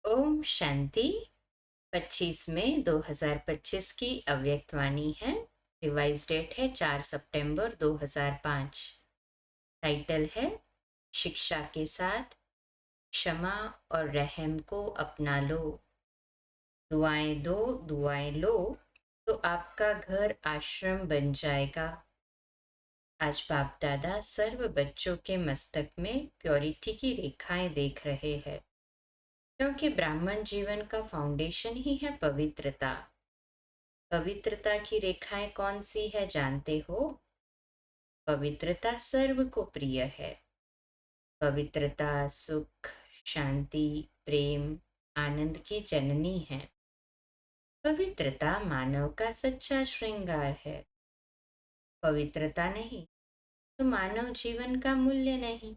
ओम शांति। 25 मई 2025 की अव्यक्त वाणी है। रिवाइज डेट है 4 सितंबर 2005। टाइटल है शिक्षा के साथ क्षमा और रहम को अपना लो। दुआएं दो, दुआएं लो, तो आपका घर आश्रम बन जाएगा। आज बाप दादा सर्व बच्चों के मस्तक में प्योरिटी की रेखाएं देख रहे हैं, क्योंकि ब्राह्मण जीवन का फाउंडेशन ही है पवित्रता। पवित्रता की रेखाएं कौन सी है जानते हो? पवित्रता सर्व को प्रिय है। पवित्रता सुख, शांति, प्रेम, आनंद की जननी है। पवित्रता मानव का सच्चा श्रृंगार है। पवित्रता नहीं तो मानव जीवन का मूल्य नहीं।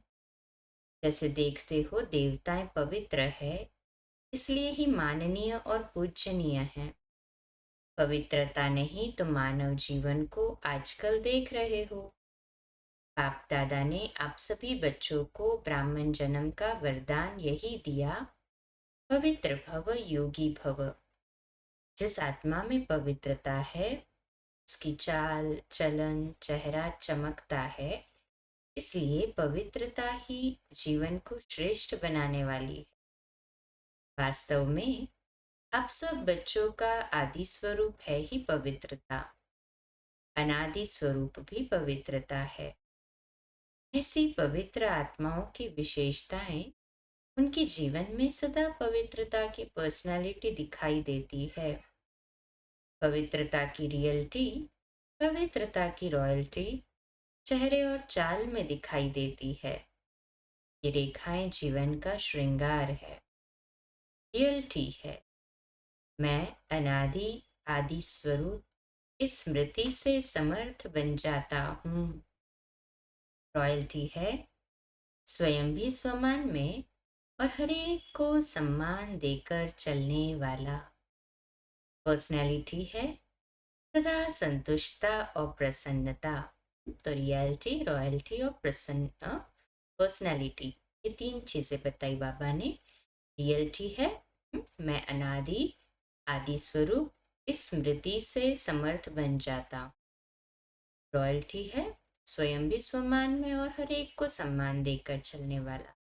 जैसे देखते हो देवताएं पवित्र है, इसलिए ही माननीय और पूजनीय है। पवित्रता नहीं तो मानव जीवन को आजकल देख रहे हो। बाप दादा ने आप सभी बच्चों को ब्राह्मण जन्म का वरदान यही दिया, पवित्र भव, योगी भव। जिस आत्मा में पवित्रता है उसकी चाल चलन चेहरा चमकता है, इसलिए पवित्रता ही जीवन को श्रेष्ठ बनाने वाली है। वास्तव में आप सब बच्चों का आदि स्वरूप है ही पवित्रता। अनादि स्वरूप भी पवित्रता है। ऐसी पवित्र आत्माओं की विशेषताएं उनके जीवन में सदा पवित्रता की पर्सनालिटी दिखाई देती है। पवित्रता की रियलिटी, पवित्रता की रॉयल्टी चेहरे और चाल में दिखाई देती है। ये रेखाएं जीवन का श्रृंगार है। रियलिटी है मैं अनादि आदि स्वरूप इस स्मृति से समर्थ बन जाता हूँ। रॉयल्टी है स्वयं भी स्वमान में और हर एक को सम्मान देकर चलने वाला। पर्सनैलिटी है सदा संतुष्टता और प्रसन्नता। तो रियलिटी, रॉयल्टी और प्रसन्न पर्सनैलिटी, ये तीन चीजें बताई बाबा ने। रियलिटी है मैं अनादि आदि स्वरूप इस स्मृति से समर्थ बन जाता। रॉयल्टी है स्वयं भी सम्मान में और हर एक को सम्मान देकर चलने वाला।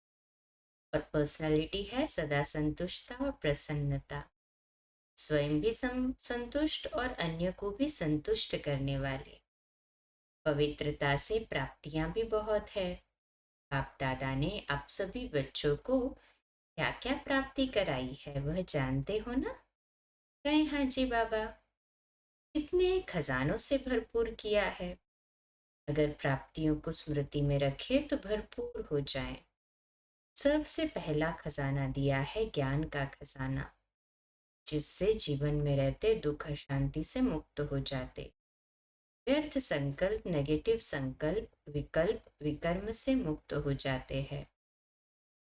और पर्सनैलिटी है सदा संतुष्टता और प्रसन्नता, स्वयं भी संतुष्ट और अन्य को भी संतुष्ट करने वाले। पवित्रता से प्राप्तियां भी बहुत है। बाप दादा ने आप सभी बच्चों को क्या क्या प्राप्ति कराई है वह जानते हो ना? कहें हाँ जी बाबा। इतने खजानों से भरपूर किया है। अगर प्राप्तियों को स्मृति में रखे तो भरपूर हो जाए। सबसे पहला खजाना दिया है ज्ञान का खजाना, जिससे जीवन में रहते दुख अशांति से मुक्त हो जाते। व्यर्थ संकल्प, नेगेटिव संकल्प, विकल्प, विकर्म से मुक्त हो जाते हैं।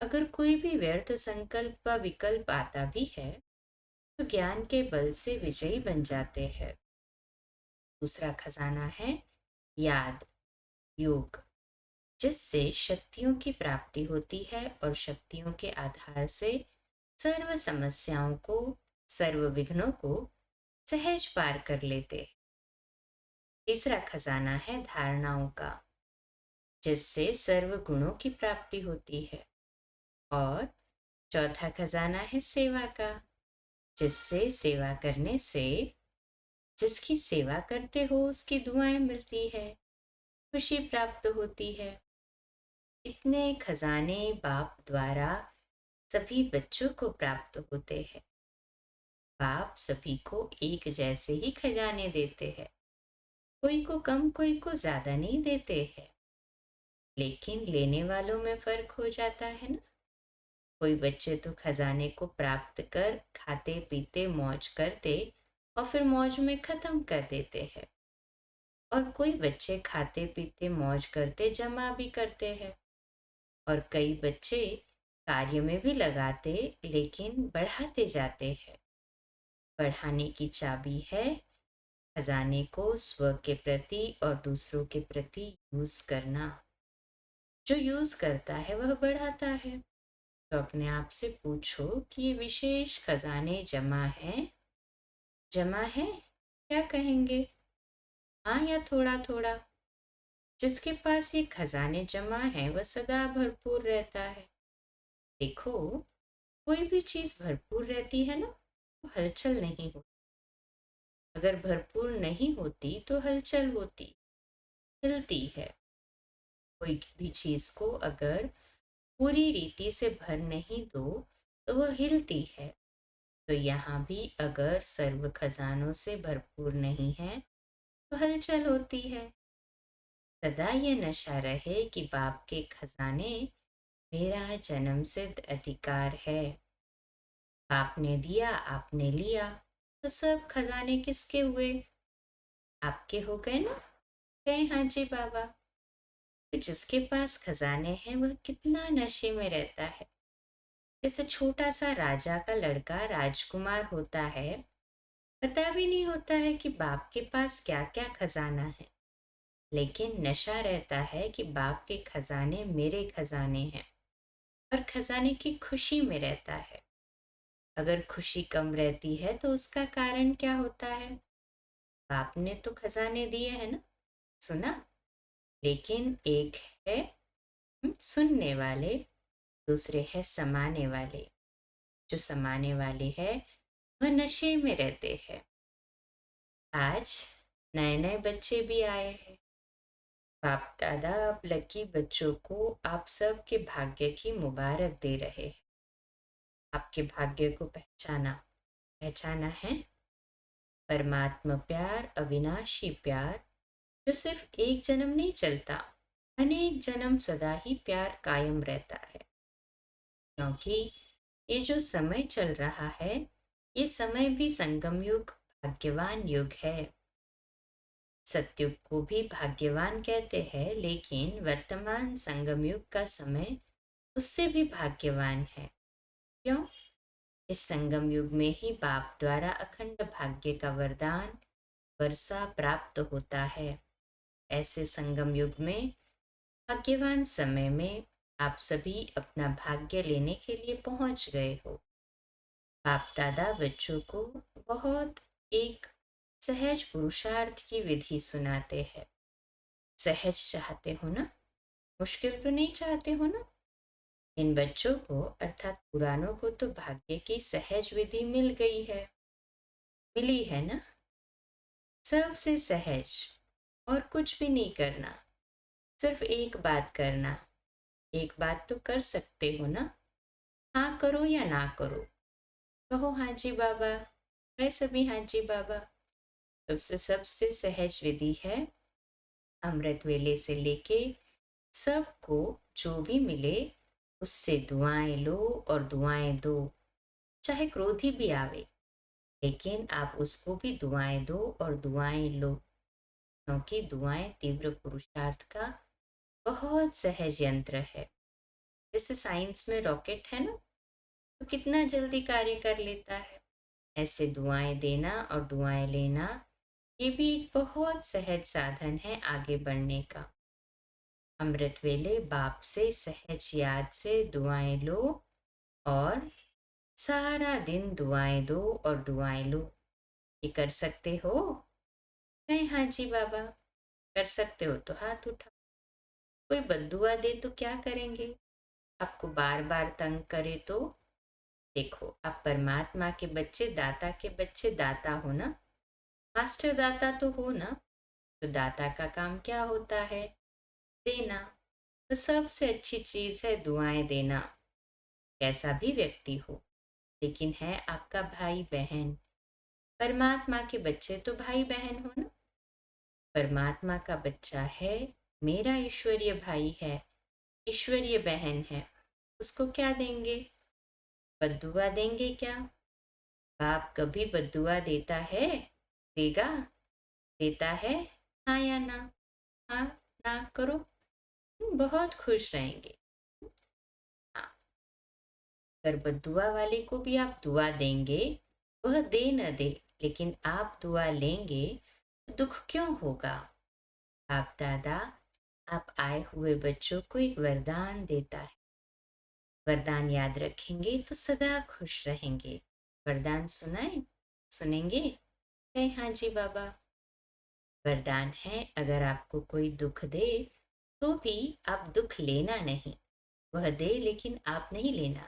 अगर कोई भी व्यर्थ संकल्प व विकल्प आता भी है तो ज्ञान के बल से विजयी बन जाते हैं। दूसरा खजाना है याद, योग, जिससे शक्तियों की प्राप्ति होती है और शक्तियों के आधार से सर्व समस्याओं को, सर्व विघ्नों को सहज पार कर लेते हैं। तीसरा खजाना है धारणाओं का, जिससे सर्व गुणों की प्राप्ति होती है। और चौथा खजाना है सेवा का, जिससे सेवा करने से जिसकी सेवा करते हो उसकी दुआएं मिलती है, खुशी प्राप्त होती है। इतने खजाने बाप द्वारा सभी बच्चों को प्राप्त होते हैं। बाप सभी को एक जैसे ही खजाने देते हैं। कोई को कम कोई को ज्यादा नहीं देते हैं, लेकिन लेने वालों में फर्क हो जाता है ना। कोई बच्चे तो खजाने को प्राप्त कर खाते पीते मौज करते और फिर मौज में खत्म कर देते हैं, और कोई बच्चे खाते पीते मौज करते जमा भी करते हैं, और कई बच्चे कार्य में भी लगाते लेकिन बढ़ाते जाते हैं। बढ़ाने की चाबी है खजाने को स्व के प्रति और दूसरों के प्रति यूज करना। जो यूज करता है वह बढ़ाता है। तो अपने आप से पूछो कि ये विशेष खजाने जमा है, क्या कहेंगे? हाँ या थोड़ा थोड़ा? जिसके पास ये खजाने जमा है वह सदा भरपूर रहता है। देखो, कोई भी चीज भरपूर रहती है ना, तो हलचल नहीं होती। अगर भरपूर नहीं होती तो हलचल होती, हिलती है। कोई भी चीज को अगर पूरी रीति से भर नहीं दो तो वह हिलती है। तो यहाँ भी अगर सर्व खजानों से भरपूर नहीं है तो हलचल होती है। सदा ये नशा रहे कि बाप के खजाने मेरा जन्म सिद्ध अधिकार है। आपने दिया, आपने लिया, तो सब खजाने किसके हुए? आपके हो गए ना? कहे हाँ जी बाबा। तो जिसके पास खजाने हैं वह कितना नशे में रहता है। जैसे छोटा सा राजा का लड़का राजकुमार होता है, पता भी नहीं होता है कि बाप के पास क्या क्या खजाना है, लेकिन नशा रहता है कि बाप के खजाने मेरे खजाने हैं। और खजाने की खुशी में रहता है। अगर खुशी कम रहती है तो उसका कारण क्या होता है? बाप ने तो खजाने दिए हैं ना, सुना। लेकिन एक है सुनने वाले, दूसरे है समाने वाले। जो समाने वाले हैं वह नशे में रहते हैं। आज नए नए बच्चे भी आए हैं। बाप दादा अब लकी बच्चों को आप सब के भाग्य की मुबारक दे रहे हैं। आपके भाग्य को पहचाना है। परमात्मा प्यार, अविनाशी प्यार, जो सिर्फ एक जन्म नहीं चलता, अनेक जन्म सदा ही प्यार कायम रहता है। क्योंकि ये जो समय चल रहा है, ये समय भी संगम युग, भाग्यवान युग है। सतयुग को भी भाग्यवान कहते हैं, लेकिन वर्तमान संगम युग का समय उससे भी भाग्यवान है। क्यों? इस संगम युग में ही बाप द्वारा अखंड भाग्य का वरदान वर्षा प्राप्त होता है। ऐसे संगम युग में, भाग्यवान समय में आप सभी अपना भाग्य लेने के लिए पहुंच गए हो। बाप दादा बच्चों को बहुत एक सहज पुरुषार्थ की विधि सुनाते हैं। सहज चाहते हो ना? मुश्किल तो नहीं चाहते हो ना? इन बच्चों को अर्थात पुरानों को तो भाग्य की सहज विधि मिल गई है, मिली है ना? सबसे सहज, और कुछ भी नहीं करना, सिर्फ एक बात करना। एक बात तो कर सकते हो ना? हाँ करो या ना करो, कहो हाँ जी बाबा। मैं सभी हाँ जी बाबा। सबसे सबसे सहज विधि है, अमृत वेले से लेके सबको जो भी मिले उससे दुआएं लो और दुआएं दो। चाहे क्रोधी भी आवे, लेकिन आप उसको भी दुआएं दो और दुआएं लो। क्योंकि दुआएं तीव्र पुरुषार्थ का बहुत सहज यंत्र है। जैसे साइंस में रॉकेट है ना, तो कितना जल्दी कार्य कर लेता है। ऐसे दुआएं देना और दुआएं लेना, ये भी एक बहुत सहज साधन है आगे बढ़ने का। अमृत वेले बाप से सहज याद से दुआएं लो और सारा दिन दुआएं दो और दुआएं लो। ये कर सकते हो? नहीं हाँ जी बाबा। कर सकते हो तो हाथ उठाओ। कोई बद्दुआ दे तो क्या करेंगे? आपको बार बार तंग करे तो? देखो, आप परमात्मा के बच्चे, दाता के बच्चे, दाता हो ना, मास्टर दाता तो हो ना। तो दाता का काम क्या होता है? देना। तो सबसे अच्छी चीज है दुआएं देना। कैसा भी व्यक्ति हो, लेकिन है आपका भाई बहन। परमात्मा के बच्चे तो भाई बहन हो ना। परमात्मा का बच्चा है, मेरा ईश्वरीय भाई है, ईश्वरीय बहन है। उसको क्या देंगे? बद्दुआ देंगे क्या? बाप कभी बद्दुआ देता है? देगा? देता है? हाँ या ना? हाँ ना करो, बहुत खुश रहेंगे। हाँ, अगर बद्दुआ वाले को भी आप दुआ देंगे, वह दे न दे, लेकिन आप दुआ लेंगे तो दुख क्यों होगा? बाप दादा आप आए हुए बच्चों को एक वरदान देता है। वरदान याद रखेंगे तो सदा खुश रहेंगे। वरदान सुनाए, सुनेंगे? कहे हाँ जी बाबा। वरदान है, अगर आपको कोई दुख दे तो भी आप दुख लेना नहीं। वह दे लेकिन आप नहीं लेना,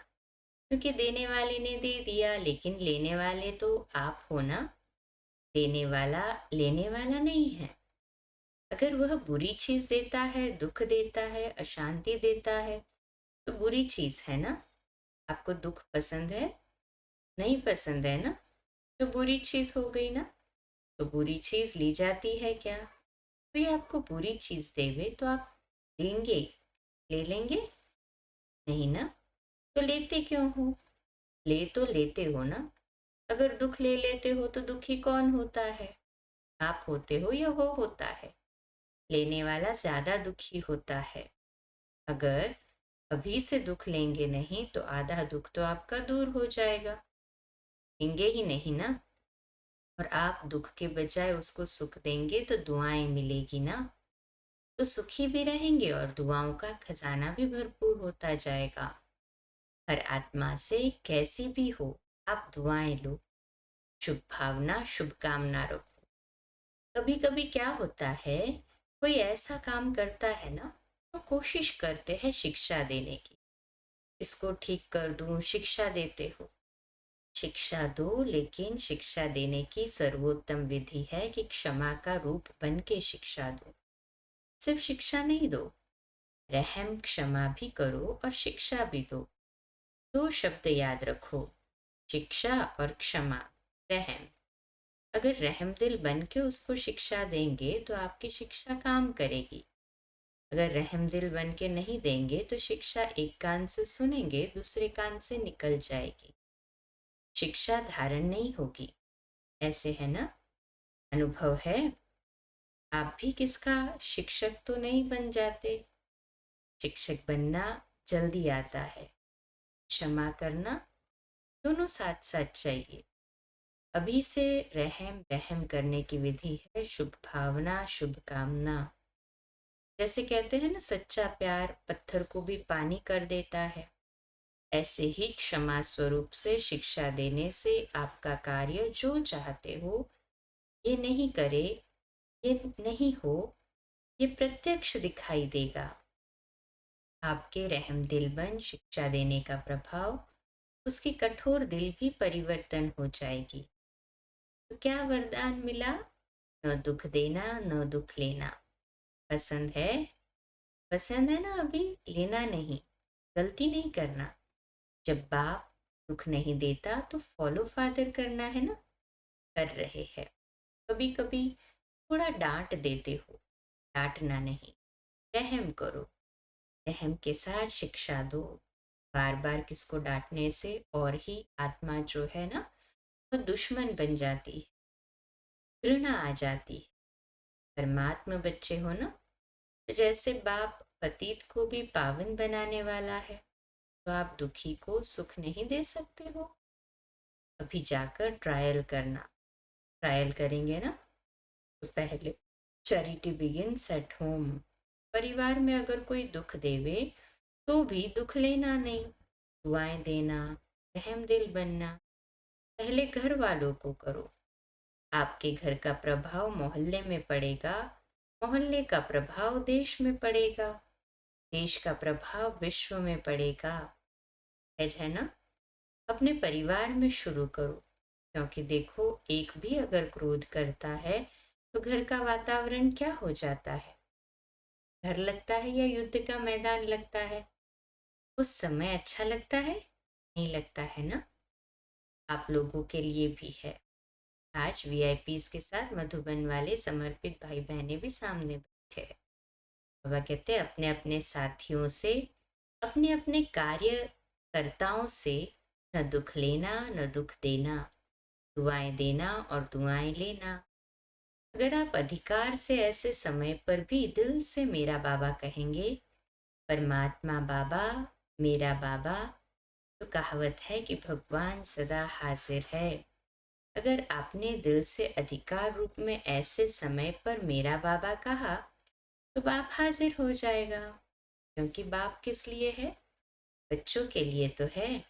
क्योंकि देने वाले ने दे दिया, लेकिन लेने वाले तो आप हो ना। देने वाला लेने वाला नहीं है। अगर वह बुरी चीज देता है, दुख देता है, अशांति देता है, तो बुरी चीज है ना। आपको दुख पसंद है? नहीं पसंद है ना, तो बुरी चीज हो गई ना। तो बुरी चीज ली जाती है क्या? कोई आपको बुरी चीज देवे तो आप लेंगे, ले लेंगे? नहीं ना। तो लेते क्यों हो? ले तो लेते हो ना। अगर दुख ले लेते हो तो दुखी कौन होता है? आप होते हो या वो होता है? लेने वाला ज्यादा दुखी होता है। अगर अभी से दुख लेंगे नहीं तो आधा दुख तो आपका दूर हो जाएगा। लेंगे ही नहीं ना। और आप दुख के बजाय उसको सुख देंगे तो दुआएं मिलेगी ना। तो सुखी भी रहेंगे और दुआओं का खजाना भी भरपूर होता जाएगा। हर आत्मा से कैसी भी हो, आप दुआएं लो, शुभ भावना शुभकामना रखो। कभी कभी क्या होता है, कोई ऐसा काम करता है ना, तो कोशिश करते हैं शिक्षा देने की। इसको ठीक कर दूं, शिक्षा देते हो। शिक्षा दो, लेकिन शिक्षा देने की सर्वोत्तम विधि है कि क्षमा का रूप बन के शिक्षा दो। सिर्फ शिक्षा नहीं दो, रहम क्षमा भी करो और शिक्षा भी दो। दो शब्द याद रखो, शिक्षा और क्षमा, रहम। अगर रहम दिल बन के उसको शिक्षा देंगे तो आपकी शिक्षा काम करेगी। अगर रहम दिल बन के नहीं देंगे तो शिक्षा एक कान से सुनेंगे, दूसरे कान से निकल जाएगी, शिक्षा धारण नहीं होगी। ऐसे है ना। अनुभव है। आप भी किसका शिक्षक तो नहीं बन जाते। शिक्षक बनना जल्दी आता है, क्षमा करना दोनों साथ साथ चाहिए। अभी से रहम रहम करने की विधि है शुभ भावना शुभ कामना। जैसे कहते हैं ना, सच्चा प्यार पत्थर को भी पानी कर देता है। ऐसे ही क्षमा स्वरूप से शिक्षा देने से आपका कार्य जो चाहते हो ये नहीं करे, ये नहीं हो, ये प्रत्यक्ष दिखाई देगा। आपके रहम दिल बन शिक्षा देने का प्रभाव उसकी कठोर दिल भी परिवर्तन हो जाएगी। तो क्या वरदान मिला? न दुख देना न दुख लेना। पसंद है? पसंद है ना, अभी लेना नहीं, गलती नहीं करना। जब बाप दुख नहीं देता तो फॉलो फादर करना है ना, कर रहे हैं। कभी कभी थोड़ा डांट देते हो, डांटना नहीं, रहम करो, रहम के साथ शिक्षा दो। बार बार किसको डांटने से और ही आत्मा जो है ना, वो दुश्मन बन जाती है, घृणा आ जाती है। परमात्मा बच्चे हो ना, तो जैसे बाप पतित को भी पावन बनाने वाला है, तो आप दुखी को सुख नहीं दे सकते हो। अभी जाकर ट्रायल करना। ट्रायल करेंगे ना, तो पहले चैरिटी बिगिंस एट होम। परिवार में अगर कोई दुख देवे तो भी दुख लेना नहीं, दुआएं देना, रहम दिल बनना। पहले घर वालों को करो। आपके घर का प्रभाव मोहल्ले में पड़ेगा, मोहल्ले का प्रभाव देश में पड़ेगा, देश का प्रभाव विश्व में पड़ेगा। है ना। अपने परिवार में शुरू करो, क्योंकि देखो एक भी अगर क्रोध करता है तो घर का वातावरण क्या हो जाता है? घर लगता है या युद्ध का मैदान लगता है? उस समय अच्छा लगता है? नहीं लगता है ना। आप लोगों के लिए भी है। आज वीआईपीज के साथ मधुबन वाले समर्पित भाई बहनें भी सामने बैठे हैं। बाबा कहते हैं अपने अपने साथियों से, अपने अपने कार्यकर्ताओं से न दुख लेना न दुख देना, दुआएं देना और दुआएं लेना। अगर आप अधिकार से ऐसे समय पर भी दिल से मेरा बाबा कहेंगे, परमात्मा बाबा, मेरा बाबा, तो कहावत है कि भगवान सदा हाजिर है। अगर आपने दिल से अधिकार रूप में ऐसे समय पर मेरा बाबा कहा, तो बाप हाजिर हो जाएगा। क्योंकि बाप किस लिए है? बच्चों के लिए तो है,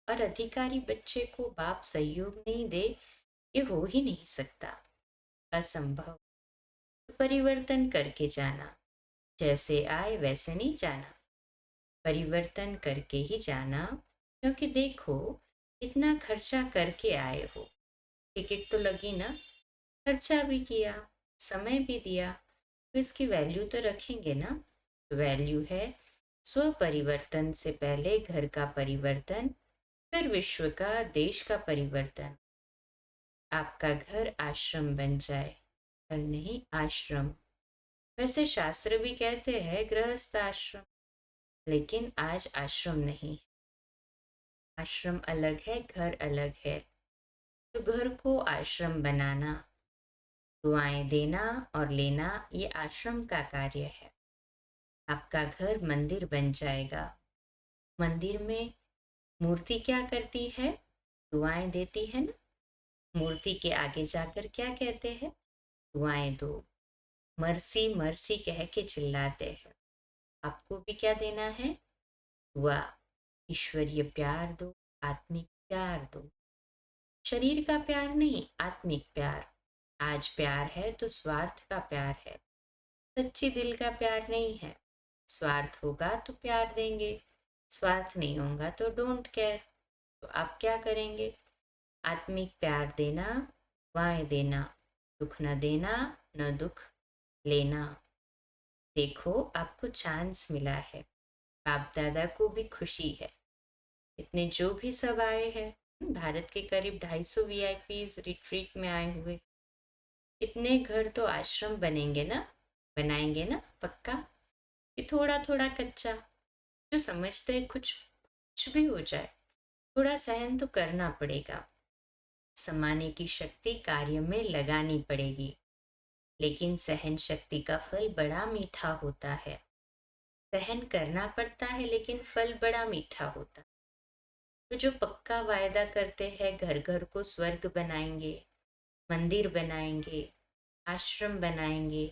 और अधिकारी बच्चे को बाप सहयोग नहीं दे, ये हो ही नहीं सकता, असंभव। तो परिवर्तन करके जाना, जैसे आए वैसे नहीं जाना, परिवर्तन करके ही जाना। क्योंकि देखो, इतना खर्चा करके आए हो, टिकट तो लगी ना, खर्चा भी किया, समय भी दिया, तो इसकी वैल्यू तो रखेंगे ना। वैल्यू है स्व परिवर्तन से पहले घर का परिवर्तन, फिर विश्व का, देश का परिवर्तन। आपका घर आश्रम बन जाए, घर नहीं आश्रम। वैसे शास्त्र भी कहते हैं गृहस्थ आश्रम, लेकिन आज आश्रम नहीं, आश्रम अलग है, घर अलग है। तो घर को आश्रम बनाना, दुआएं देना और लेना, ये आश्रम का कार्य है। आपका घर मंदिर बन जाएगा। मंदिर में मूर्ति क्या करती है? दुआएं देती है ना। मूर्ति के आगे जाकर क्या कहते हैं? दुआएं दो, मर्सी मर्सी कह के चिल्लाते हैं। आपको भी क्या देना है? दुआ, ईश्वरीय प्यार दो, आत्मिक प्यार दो। शरीर का प्यार नहीं, आत्मिक प्यार। आज प्यार है तो स्वार्थ का प्यार है, सच्ची दिल का प्यार नहीं है। स्वार्थ होगा तो प्यार देंगे, स्वार्थ नहीं होगा तो डोंट केयर। तो आप क्या करेंगे? आत्मिक प्यार देना, दुआएं देना, दुख न देना, न दुख लेना। देखो, आपको चांस मिला है, बाप दादा को भी खुशी है। इतने जो भी सब आए हैं, भारत के करीब 250 वीआईपीज रिट्रीट में आए हुए, इतने घर तो आश्रम बनेंगे ना, बनाएंगे ना पक्का। कि थोड़ा थोड़ा कच्चा, जो समझते हैं कुछ भी हो जाए, थोड़ा सहन तो करना पड़ेगा। समाने की शक्ति कार्य में लगानी पड़ेगी, लेकिन सहन शक्ति का फल बड़ा मीठा होता है। सहन करना पड़ता है, लेकिन फल बड़ा मीठा होता है। तो जो पक्का वायदा करते हैं घर घर को स्वर्ग बनाएंगे, मंदिर बनाएंगे, आश्रम बनाएंगे,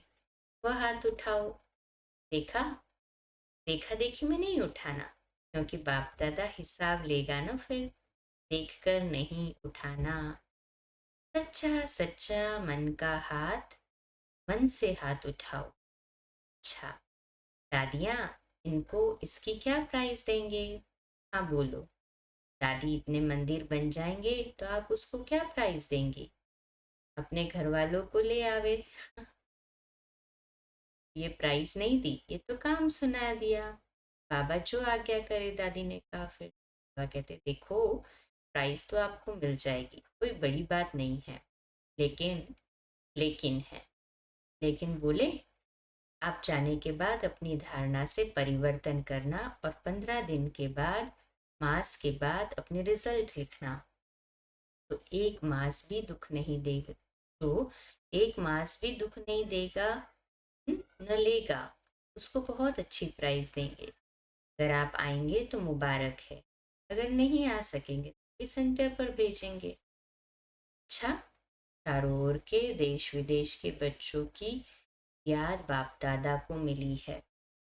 वह हाथ उठाओ। देखा, देखा देखी में नहीं उठाना, क्योंकि बाप दादा हिसाब लेगा ना फिर। देखकर नहीं उठाना। सच्चा सच्चा मन का हाथ, मन से हाथ उठाओ। अच्छा दादियाँ, इनको इसकी क्या प्राइस देंगे? हाँ बोलो। दादी, इतने मंदिर बन जाएंगे तो आप उसको क्या प्राइस देंगी? अपने घर वालों को ले आवे। ये प्राइस नहीं दी, ये तो काम सुना दिया। बाबा जो आज्ञा करे, दादी ने कहा। फिर बाबा कहते, देखो प्राइस तो आपको मिल जाएगी, कोई बड़ी बात नहीं है, लेकिन लेकिन है। लेकिन बोले, आप जाने के बाद अपनी धारणा से परिवर्तन करना, और 15 दिन के बाद, मास के बाद अपने रिजल्ट लिखना। तो एक मास भी दुख नहीं देगा, तो एक मास भी दुख नहीं देगा, न लेगा, उसको बहुत अच्छी प्राइस देंगे। अगर आप आएंगे तो मुबारक है, अगर नहीं आ सकेंगे तो इस सेंटर पर भेजेंगे। अच्छा, चारों ओर के देश विदेश के बच्चों की याद बाप दादा को मिली है।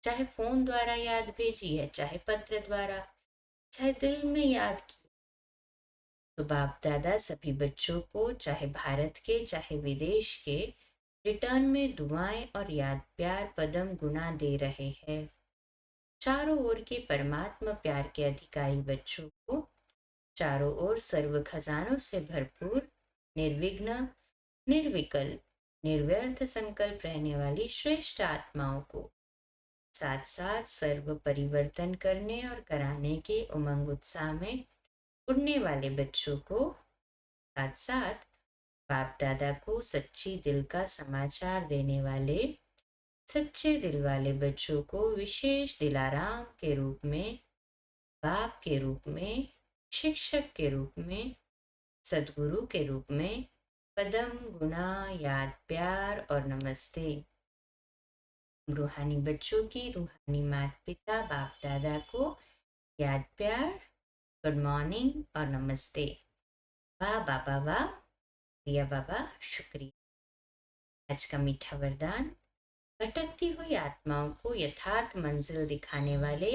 चाहे फोन द्वारा याद भेजी है, चाहे पत्र द्वारा, चाहे दिल में याद की। तो बाप दादा सभी बच्चों को, चाहे भारत के चाहे विदेश के, रिटर्न में दुआएं और याद प्यार पदम गुना दे रहे हैं। चारों ओर के परमात्मा प्यार के अधिकारी बच्चों को, चारों ओर सर्व खजानों से भरपूर, निर्विघ्न, निर्विकल्प, निर्व्यर्थ संकल्प रहने वाली श्रेष्ठ आत्माओं को, साथ साथ सर्व परिवर्तन करने और कराने के उमंग उत्साह में उड़ने वाले बच्चों को, साथ साथ बाप दादा को सच्ची दिल का समाचार देने वाले सच्चे दिल वाले बच्चों को विशेष दिलाराम के रूप में, बाप के रूप में, शिक्षक के रूप में, सदगुरु के रूप में पदम गुना याद प्यार और नमस्ते। रूहानी बच्चों की रूहानी माता पिता बाप दादा को याद प्यार, गुड मॉर्निंग और नमस्ते। वाह बाबा वाह, प्रिया बाबा शुक्रिया। आज का मीठा वरदान, भटकती हुई आत्माओं को यथार्थ मंजिल दिखाने वाले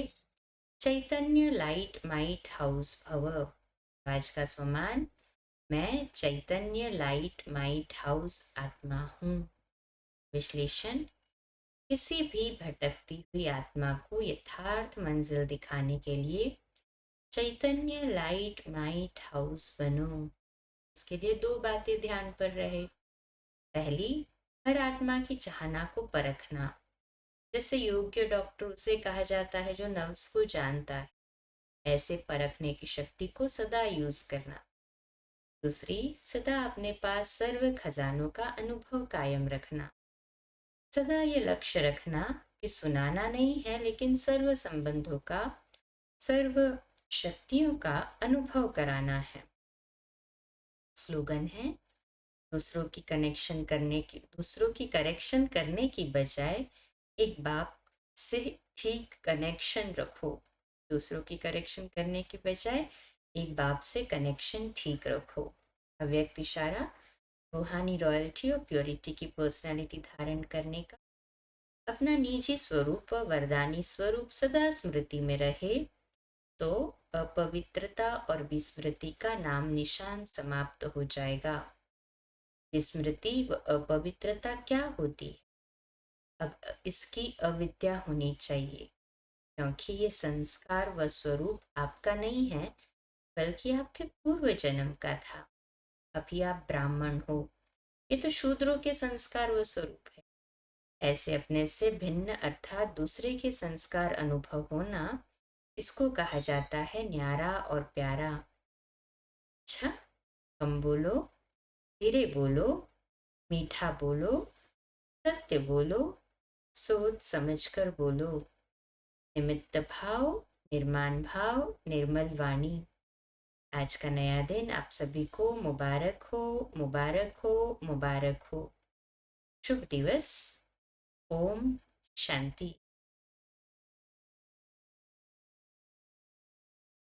चैतन्य लाइट माइट हाउस भव। आज का स्वमान, मैं चैतन्य लाइट माइट हाउस आत्मा हूँ। विश्लेषण, किसी भी भटकती हुई आत्मा को यथार्थ मंजिल दिखाने के लिए चैतन्य लाइट माइट हाउस बनो। इसके लिए दो बातें ध्यान पर रहे। पहली, हर आत्मा की चाहना को परखना, जैसे योग्य डॉक्टर उसे कहा जाता है जो नर्व्स को जानता है, ऐसे परखने की शक्ति को सदा यूज करना। दूसरी, सदा अपने पास सर्व खजानों का अनुभव कायम रखना। सदा ये लक्ष्य रखना कि सुनाना नहीं है, लेकिन सर्व संबंधों का, सर्व शक्तियों का अनुभव कराना है। स्लोगन है, दूसरों की करेक्शन करने की बजाय एक बाप से ठीक कनेक्शन रखो। दूसरों की करेक्शन करने की बजाय एक बाप से कनेक्शन ठीक रखो। अव्यक्त इशारा, रूहानी रॉयल्टी और प्योरिटी की पर्सनालिटी धारण करने का अपना निजी स्वरूप व वरदानी स्वरूप सदा स्मृति में रहे तो अपवित्रता और विस्मृति का नाम निशान समाप्त हो जाएगा। विस्मृति व अपवित्रता क्या होती है? अब इसकी अविद्या होनी चाहिए, क्योंकि ये संस्कार व स्वरूप आपका नहीं है, बल्कि आपके पूर्व जन्म का था। अभी आप ब्राह्मण हो, ये तो शूद्रों के संस्कार व स्वरूप है। ऐसे अपने से भिन्न अर्थात दूसरे के संस्कार अनुभव होना, इसको कहा जाता है न्यारा और प्यारा। अच्छा, कम बोलो, धीरे बोलो, मीठा बोलो, सत्य बोलो, सोच समझकर बोलो। निमित्त भाव, निर्माण भाव, निर्मल वाणी। आज का नया दिन आप सभी को मुबारक हो, मुबारक हो, मुबारक हो। शुभ दिवस। ओम शांति।